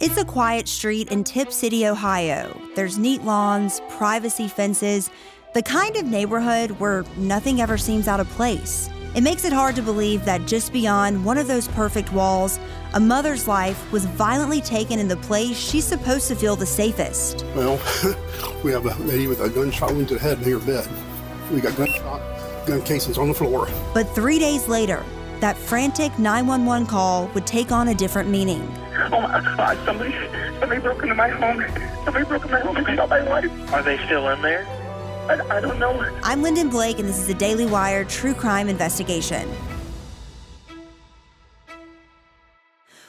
It's a quiet street in Tip City, Ohio. There's neat lawns, privacy fences, the kind of neighborhood where nothing ever seems out of place. It makes it hard to believe that just beyond one of those perfect walls, a mother's life was violently taken in the place she's supposed to feel the safest. Well, we have a lady with a gunshot wound to the head near her bed. We got gun casings on the floor. But 3 days later, that frantic 911 call would take on a different meaning. Oh my God, somebody broke into my home. Somebody broke into my home and shot my wife. Are they still in there? I don't know. I'm Lynden Blake, and this is a Daily Wire true crime investigation.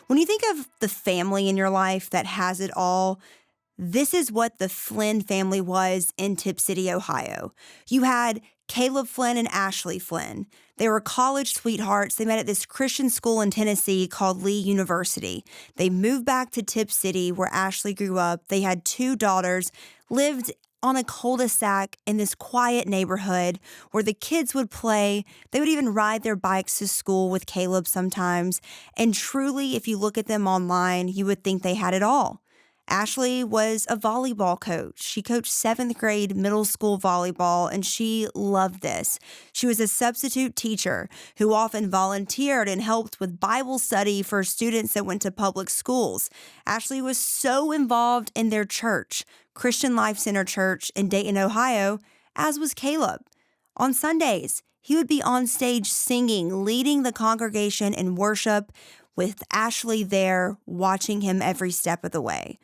When you think of the family in your life that has it all, this is what the Flynn family was in Tip City, Ohio. You had Caleb Flynn and Ashley Flynn. They were college sweethearts. They met at this Christian school in Tennessee called Lee University. They moved back to Tip City, where Ashley grew up. They had 2 daughters, lived on a cul-de-sac in this quiet neighborhood where the kids would play. They would even ride their bikes to school with Caleb sometimes. And truly, if you look at them online, you would think they had it all. Ashley was a volleyball coach. She coached 7th grade middle school volleyball, and she loved this. She was a substitute teacher who often volunteered and helped with Bible study for students that went to public schools. Ashley was so involved in their church, Christian Life Center Church in Dayton, Ohio, as was Caleb. On Sundays, he would be on stage singing, leading the congregation in worship, with Ashley there watching him every step of the way.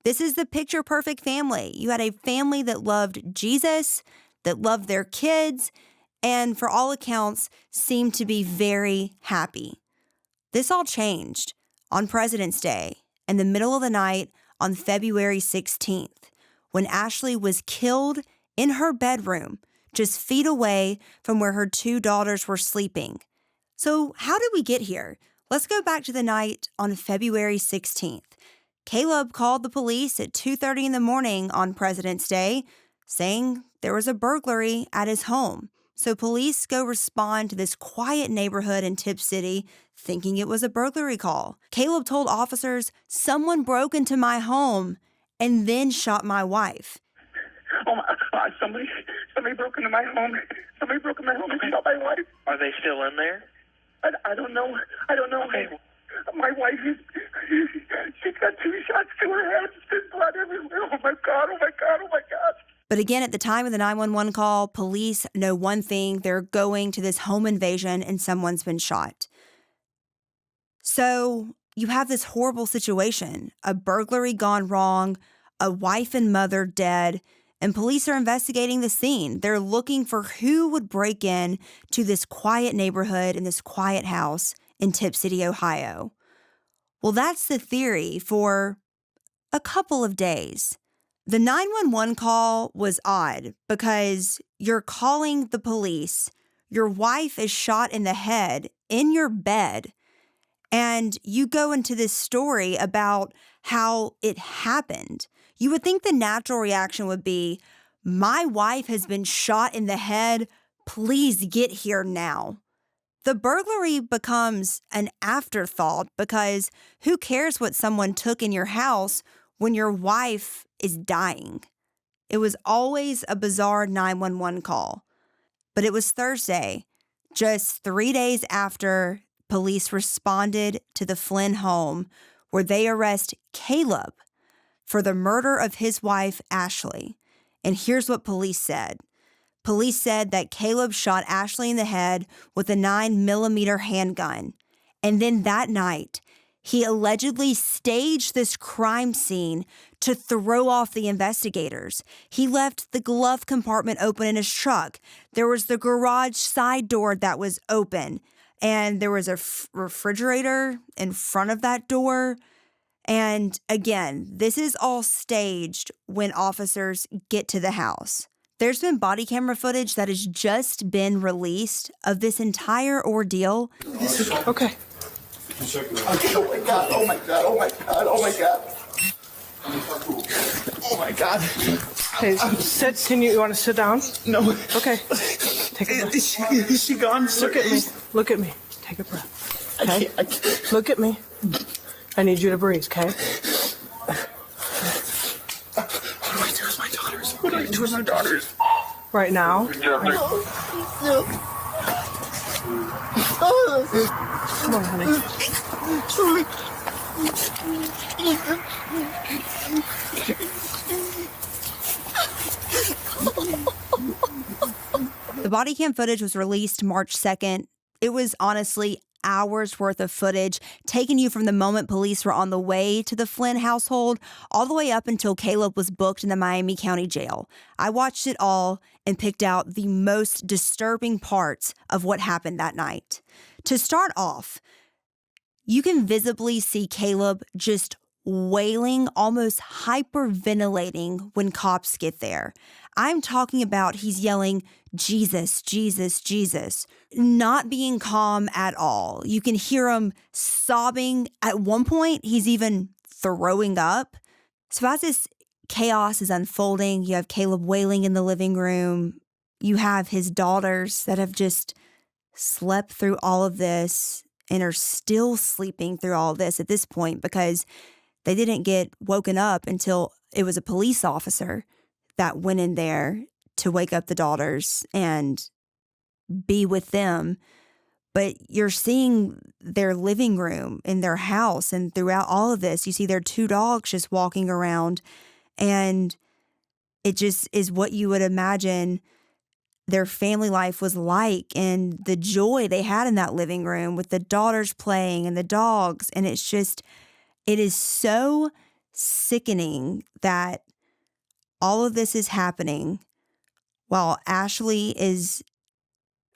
This is the picture-perfect family. You had a family that loved Jesus, that loved their kids, and for all accounts, seemed to be very happy. This all changed on President's Day, in the middle of the night on February 16th, when Ashley was killed in her bedroom, just feet away from where her 2 daughters were sleeping. So how did we get here? Let's go back to the night on February 16th. Caleb called the police at 2:30 in the morning on President's Day, saying there was a burglary at his home. So police go respond to this quiet neighborhood in Tip City, thinking it was a burglary call. Caleb told officers, "Someone broke into my home and then shot my wife." Oh my God, somebody broke into my home. Somebody broke into my home and shot my wife. Are they still in there? I don't know. Okay. My wife she's got 2 shots to her head. There's blood everywhere. Oh my God. But again, at the time of the 911 call, police know one thing. They're going to this home invasion and someone's been shot. So you have this horrible situation, a burglary gone wrong, a wife and mother dead, and police are investigating the scene. They're looking for who would break in to this quiet neighborhood in this quiet house in Tip City, Ohio. Well, that's the theory for a couple of days. The 911 call was odd because you're calling the police, your wife is shot in the head in your bed, and you go into this story about how it happened. You would think the natural reaction would be, my wife has been shot in the head, please get here now. The burglary becomes an afterthought because who cares what someone took in your house when your wife is dying? It was always a bizarre 911 call. But it was Thursday, just 3 days after police responded to the Flynn home, where they arrest Caleb for the murder of his wife, Ashley. And here's what police said. Police said that Caleb shot Ashley in the head with a 9mm handgun. And then that night, he allegedly staged this crime scene to throw off the investigators. He left the glove compartment open in his truck. There was the garage side door that was open. And there was a refrigerator in front of that door. And again, this is all staged when officers get to the house. There's been body camera footage that has just been released of this entire ordeal. Okay. Oh my God. Oh my God. Hey, sit. You want to sit down? No. Okay. Take a breath. Is she gone? Look at me. Take a breath. Okay? I can't. Look at me. I need you to breathe, okay? with my daughters. Right now? No. Come on, honey. The body cam footage was released March 2nd. It was honestly hours worth of footage, taking you from the moment police were on the way to the Flynn household all the way up until Caleb was booked in the Miami County Jail. I watched it all and picked out the most disturbing parts of what happened that night. To start off, you can visibly see Caleb just wailing, almost hyperventilating when cops get there. I'm talking about he's yelling, Jesus, Jesus, Jesus, not being calm at all. You can hear him sobbing. At one point, he's even throwing up. So as this chaos is unfolding, you have Caleb wailing in the living room. You have his daughters that have just slept through all of this and are still sleeping through all of this at this point because they didn't get woken up until it was a police officer that went in there to wake up the daughters and be with them. But you're seeing their living room in their house, and throughout all of this, you see their two dogs just walking around, and it just is what you would imagine their family life was like, and the joy they had in that living room with the daughters playing and the dogs. And it's just, it is so sickening that all of this is happening while Ashley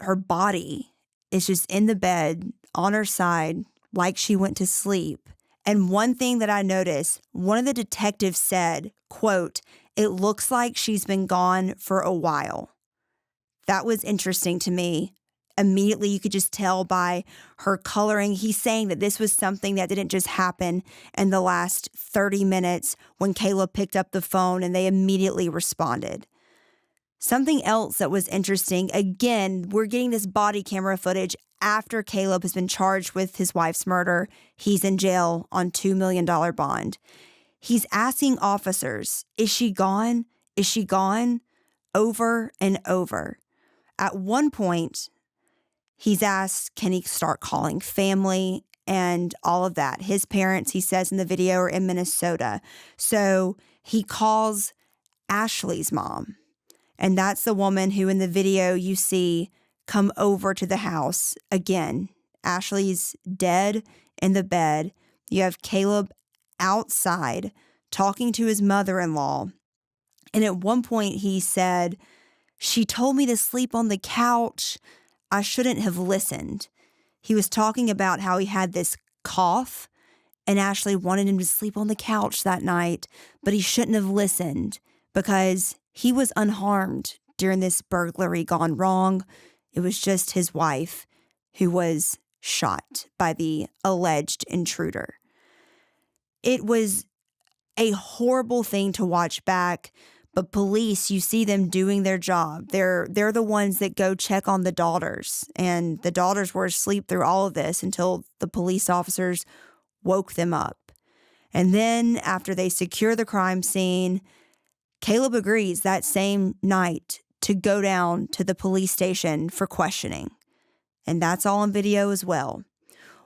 her body is just in the bed on her side like she went to sleep. And one thing that I noticed, one of the detectives said, quote, "It looks like she's been gone for a while." That was interesting to me. Immediately, you could just tell by her coloring. He's saying that this was something that didn't just happen in the last 30 minutes when Caleb picked up the phone and they immediately responded. Something else that was interesting, again, we're getting this body camera footage after Caleb has been charged with his wife's murder. He's in jail on $2 million bond. He's asking officers, is she gone? Is she gone? Over and over. At one point, he's asked, can he start calling family and all of that? His parents, he says in the video, are in Minnesota. So he calls Ashley's mom. And that's the woman who in the video you see come over to the house. Again, Ashley's dead in the bed. You have Caleb outside talking to his mother-in-law. And at one point he said, she told me to sleep on the couch. I shouldn't have listened. He was talking about how he had this cough and Ashley wanted him to sleep on the couch that night, but he shouldn't have listened because he was unharmed during this burglary gone wrong. It was just his wife who was shot by the alleged intruder. It was a horrible thing to watch back, but police, you see them doing their job. They're the ones that go check on the daughters, and the daughters were asleep through all of this until the police officers woke them up. And then after they secure the crime scene, Caleb agrees that same night to go down to the police station for questioning. And that's all on video as well.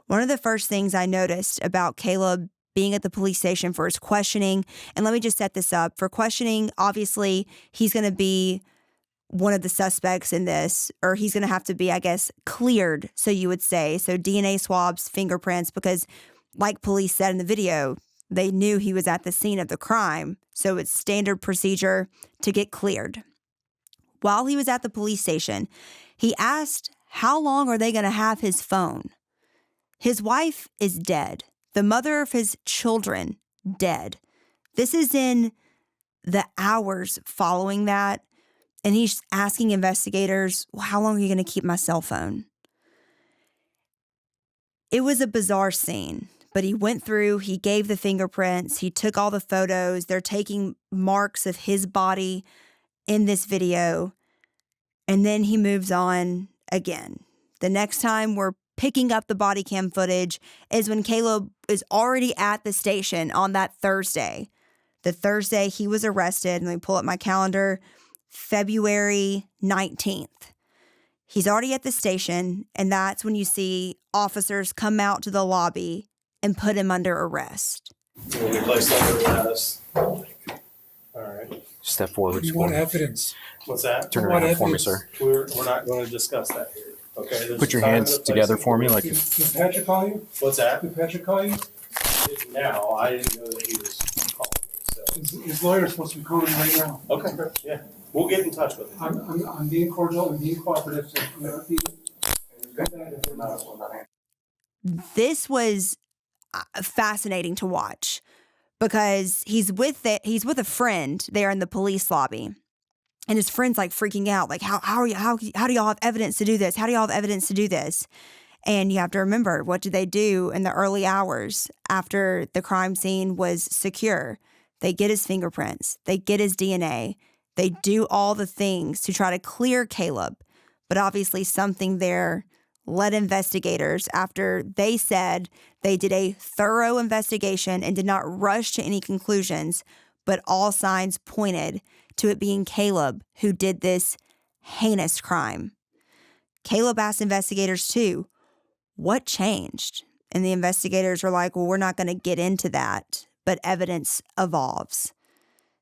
One of the first things I noticed about Caleb being at the police station for his questioning, and let me just set this up. For questioning, obviously, he's going to be one of the suspects in this, or he's going to have to be, I guess, cleared, so you would say. So DNA swabs, fingerprints, because like police said in the video, they knew he was at the scene of the crime, so it's standard procedure to get cleared. While he was at the police station, he asked, how long are they going to have his phone? His wife is dead. The mother of his children, dead. This is in the hours following that, and he's asking investigators, well, how long are you going to keep my cell phone? It was a bizarre scene. But he went through, he gave the fingerprints, he took all the photos. They're taking marks of his body in this video. And then he moves on again. The next time we're picking up the body cam footage is when Caleb is already at the station on that Thursday. The Thursday he was arrested, and let me pull up my calendar. February 19th. He's already at the station, and that's when you see officers come out to the lobby and put him under arrest. Will be placed under arrest. All right. Step forward. What evidence? What's that? Turn What around for me, evidence? sir. We're not going to discuss that here. Okay. There's Put your a time hands and a place together and for me, we're- like Did Patrick call you? What's that? Did Patrick call you? Now, I didn't know that he was calling me, His lawyer's supposed to be calling right now. so. Okay, yeah. We'll get in touch with him. I'm being cordial and being cooperative, so I'm not being. This was fascinating to watch because he's with a friend there in the police lobby. And his friend's like freaking out, like, how do y'all have evidence to do this? How do y'all have evidence to do this? And you have to remember, what did they do in the early hours after the crime scene was secure? They get his fingerprints. They get his DNA. They do all the things to try to clear Caleb. But obviously something there led investigators, after they said they did a thorough investigation and did not rush to any conclusions, but all signs pointed to it being Caleb who did this heinous crime. Caleb asked investigators too, what changed? And the investigators were like, well, we're not going to get into that, but evidence evolves.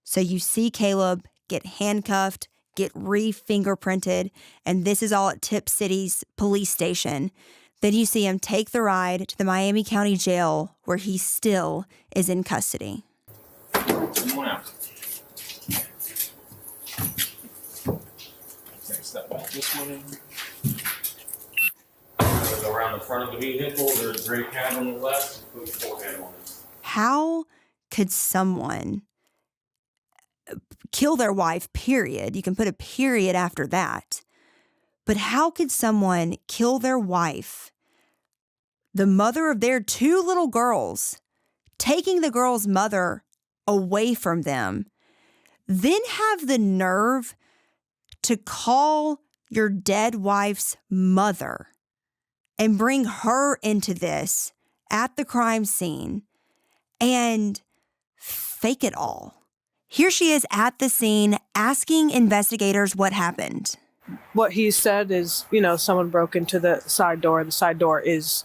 So you see Caleb get handcuffed, get re-fingerprinted, and this is all at Tip City's police station. Then you see him take the ride to the Miami County Jail, where he still is in custody. Come on out. Take a step back this way. Go around the front of the vehicle. There's a gray pad on the left. Put your forehead on it. How could someone kill their wife, period? You can put a period after that. But how could someone kill their wife, the mother of their two little girls, taking the girl's mother away from them, then have the nerve to call your dead wife's mother and bring her into this at the crime scene and fake it all? Here she is at the scene asking investigators what happened. What he said is, someone broke into the side door. The side door is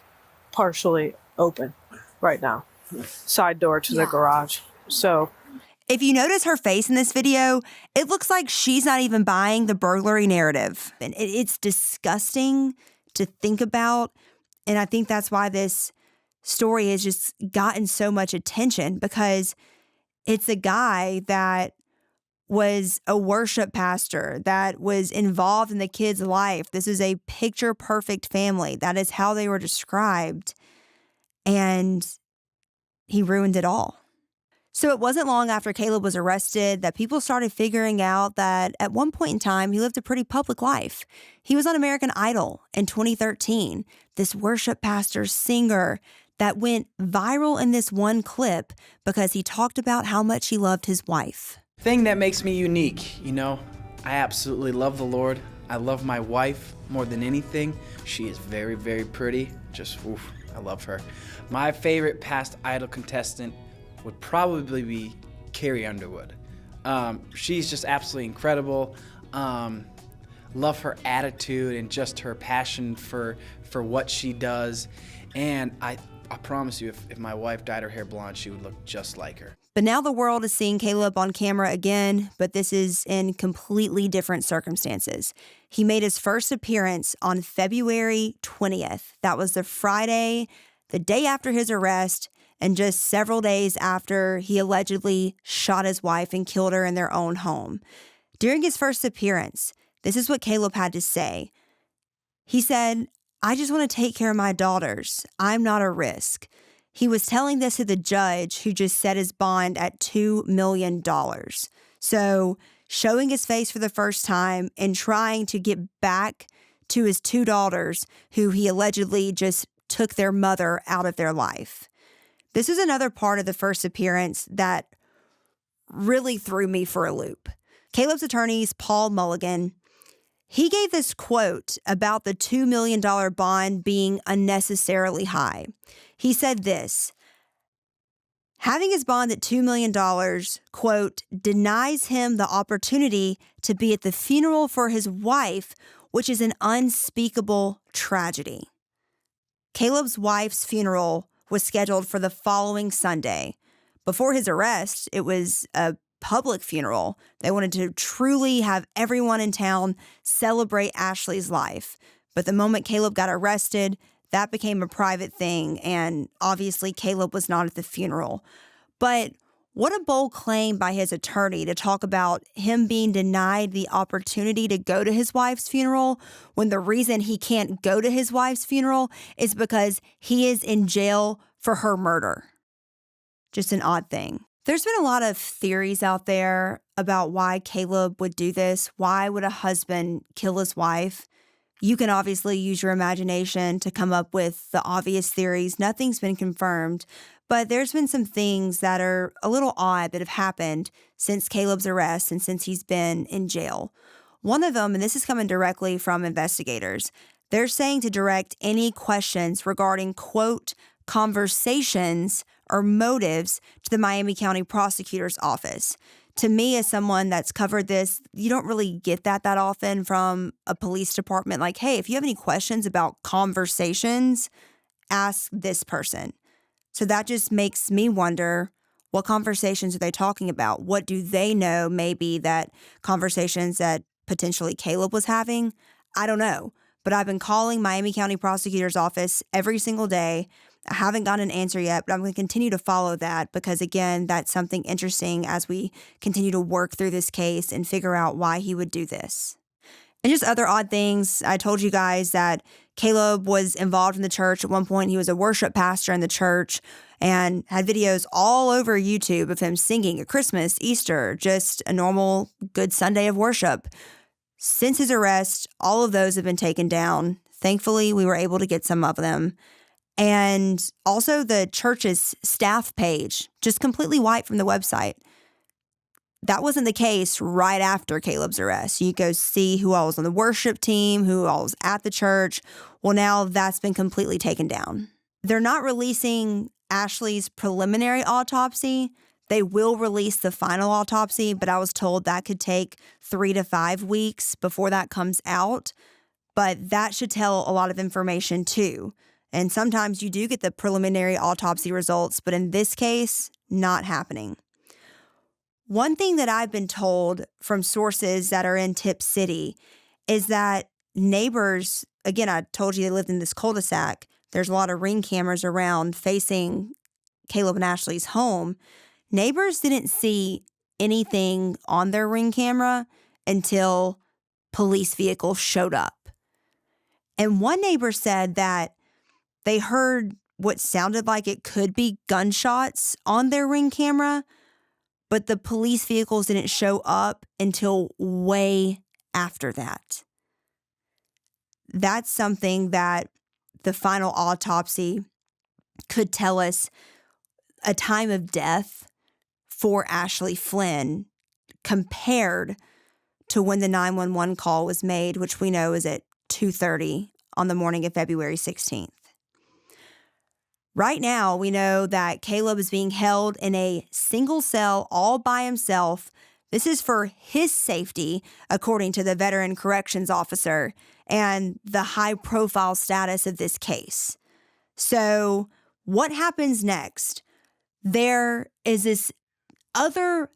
partially open right now. Side door to the garage. So if you notice her face in this video, it looks like she's not even buying the burglary narrative. And it's disgusting to think about. And I think that's why this story has just gotten so much attention, because it's a guy that was a worship pastor, that was involved in the kid's life. This is a picture-perfect family. That is how they were described. And he ruined it all. So it wasn't long after Caleb was arrested that people started figuring out that at one point in time, he lived a pretty public life. He was on American Idol in 2013, this worship pastor, singer, that went viral in this one clip because he talked about how much he loved his wife. Thing that makes me unique, I absolutely love the Lord. I love my wife more than anything. She is very, very pretty. I love her. My favorite past Idol contestant would probably be Carrie Underwood. She's just absolutely incredible. Love her attitude and just her passion for what she does. And I promise you, if my wife dyed her hair blonde, she would look just like her. But now the world is seeing Caleb on camera again, but this is in completely different circumstances. He made his first appearance on February 20th. That was the Friday, the day after his arrest, and just several days after he allegedly shot his wife and killed her in their own home. During his first appearance, this is what Caleb had to say. He said, "I just want to take care of my daughters. I'm not a risk." He was telling this to the judge who just set his bond at $2 million. So showing his face for the first time and trying to get back to his two daughters who he allegedly just took their mother out of their life. This is another part of the first appearance that really threw me for a loop. Caleb's attorney's Paul Mulligan, he gave this quote about the $2 million bond being unnecessarily high. He said this, Having his bond at $2 million, quote, denies him the opportunity to be at the funeral for his wife, which is an unspeakable tragedy. Caleb's wife's funeral was scheduled for the following Sunday. Before his arrest, it was a public funeral. They wanted to truly have everyone in town celebrate Ashley's life. But the moment Caleb got arrested, that became a private thing, and obviously Caleb was not at the funeral. But what a bold claim by his attorney to talk about him being denied the opportunity to go to his wife's funeral when the reason he can't go to his wife's funeral is because he is in jail for her murder. Just an odd thing. There's been a lot of theories out there about why Caleb would do this. Why would a husband kill his wife? You can obviously use your imagination to come up with the obvious theories. Nothing's been confirmed, but there's been some things that are a little odd that have happened since Caleb's arrest and since he's been in jail. One of them, and this is coming directly from investigators, they're saying to direct any questions regarding, quote, conversations or motives to the Miami County Prosecutor's Office. To me, as someone that's covered this, you don't really get that often from a police department. Like, hey, if you have any questions about conversations, ask this person. So that just makes me wonder, what conversations are they talking about? What do they know maybe that conversations that potentially Caleb was having? I don't know. But I've been calling Miami County Prosecutor's Office every single day. I haven't gotten an answer yet, but I'm going to continue to follow that because, again, that's something interesting as we continue to work through this case and figure out why he would do this. And just other odd things. I told you guys that Caleb was involved in the church. At one point, he was a worship pastor in the church and had videos all over YouTube of him singing at Christmas, Easter, just a normal, good Sunday of worship. Since his arrest, all of those have been taken down. Thankfully, we were able to get some of them. And also the church's staff page, just completely wiped from the website. That wasn't the case right after Caleb's arrest. You go see who all was on the worship team, who all was at the church. Well, now that's been completely taken down. They're not releasing Ashley's preliminary autopsy. They will release the final autopsy, but I was told that could take 3 to 5 weeks before that comes out. But that should tell a lot of information too. And sometimes you do get the preliminary autopsy results, but in this case, not happening. One thing that I've been told from sources that are in Tip City is that neighbors, again, I told you they lived in this cul-de-sac. There's a lot of ring cameras around facing Caleb and Ashley's home. Neighbors didn't see anything on their ring camera until police vehicles showed up. And one neighbor said that they heard what sounded like it could be gunshots on their ring camera, but the police vehicles didn't show up until way after that. That's something that the final autopsy could tell us a time of death for Ashley Flynn compared to when the 911 call was made, which we know is at 2:30 on the morning of February 16th. Right now, we know that Caleb is being held in a single cell all by himself. This is for his safety, according to the veteran corrections officer, and the high-profile status of this case. So what happens next? There is this other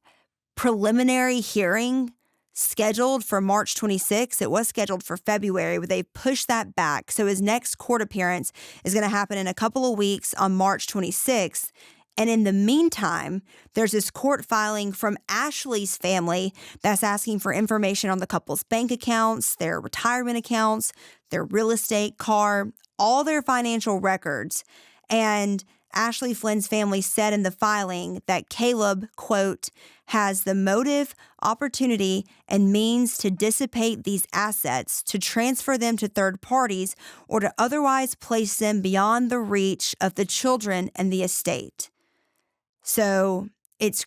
preliminary hearing scheduled for March 26th. It was scheduled for February, but they pushed that back. So his next court appearance is going to happen in a couple of weeks on March 26th. And in the meantime, there's this court filing from Ashley's family that's asking for information on the couple's bank accounts, their retirement accounts, their real estate, car, all their financial records. And Ashley Flynn's family said in the filing that Caleb, quote, has the motive, opportunity, and means to dissipate these assets, to transfer them to third parties, or to otherwise place them beyond the reach of the children and the estate. So it's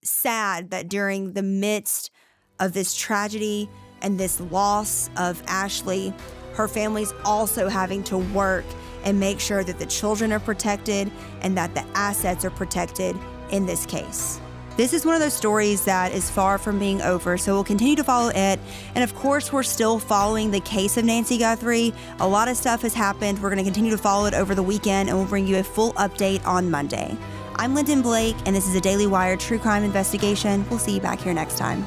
sad that during the midst of this tragedy and this loss of Ashley, her family's also having to work and make sure that the children are protected and that the assets are protected in this case. This is one of those stories that is far from being over, so we'll continue to follow it. And of course, we're still following the case of Nancy Guthrie. A lot of stuff has happened. We're going to continue to follow it over the weekend, and we'll bring you a full update on Monday. I'm Lynden Blake, and this is a Daily Wire True Crime Investigation. We'll see you back here next time.